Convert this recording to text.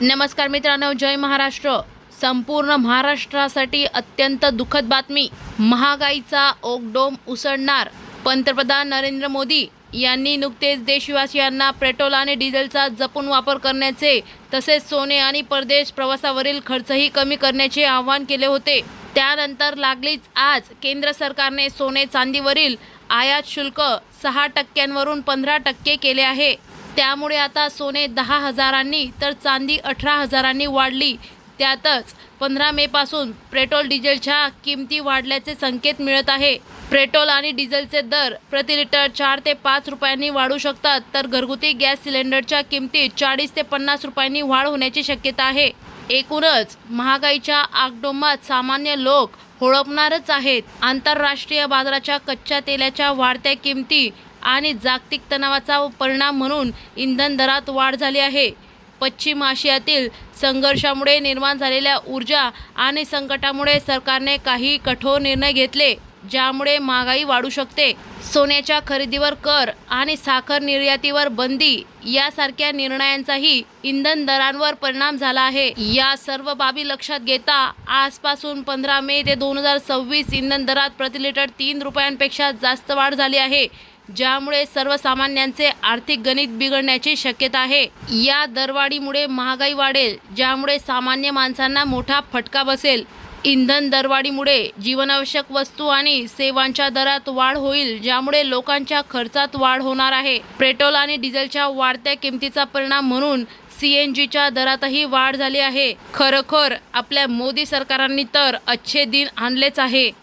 नमस्कार मित्रांनो, जय महाराष्ट्र। संपूर्ण महाराष्ट्रासाठी अत्यंत दुःखद बातमी। महागाईचा ओकडोम उसळणार। पंतप्रधान नरेंद्र मोदी यांनी नुकतेच देशवासियांना पेट्रोल आणि डिझेलचा जपून वापर करण्याचे तसेच सोने आणि परदेश प्रवासावरील खर्चही कमी करण्याचे आवाहन केले होते। त्यानंतर लागलीच आज केंद्र सरकारने सोने चांदीवरील आयात शुल्क 6% 15% केले आहे। त्यामुळे आता सोने 10,000 तर चांदी 18,000 वाढली। त्यातच 15 मे पासून पेट्रोल डिझेलच्या किमती वाढल्याचे संकेत मिळत आहे। पेट्रोल आणि डिझेलचे दर प्रति लिटर 4 ते 5 रुपयांनी वाढू शकतात, तर घरगुती गॅस सिलेंडरच्या किमतीत 40 ते 50 रुपयांनी वाढ होण्याची शक्यता आहे। एकूणच महागाईच्या आगडोंबात सामान्य लोक होळपणारच आहेत। आंतरराष्ट्रीय बाजाराच्या कच्च्या तेलाच्या वाढत्या किमती आणि जागतिक तणावाचा परिणाम म्हणून इंधन दरात वाढ झाली आहे। पश्चिम आशियातील संघर्षामुळे निर्माण झालेल्या ऊर्जा आणि संकटामुळे सरकारने काही कठोर निर्णय घेतले, ज्यामुळे महागाई वाढू शकते। सोन्याच्या खरेदीवर कर आणि साखर निर्यातीवर बंदी यासारख्या निर्णयांचाही इंधन दरांवर परिणाम झाला आहे। या सर्व बाबी लक्षात घेता आजपासून 15 मे ते 2026 इंधन दरात प्रति लिटर 3 रुपयांपेक्षा जास्त वाढ झाली आहे, ज्यामुळे सर्वसामान्यांचे आर्थिक गणित बिघडण्याची शक्यता आहे। या दरवाढीमुळे महागाई वाढेल, ज्यामुळे सामान्य माणसांना मोठा फटका बसेल। इंधन दरवाढीमुळे जीवनावश्यक वस्तू आणि सेवांच्या दरात वाढ होईल, ज्यामुळे लोकांच्या खर्चात वाढ होणार आहे। पेट्रोल आणि डिझेलच्या वाढत्या किमतीचा परिणाम म्हणून CNGच्या दरातही वाढ झाली आहे। खरोखर आपल्या मोदी सरकारने तर अच्छे दिन आणलेच आहे।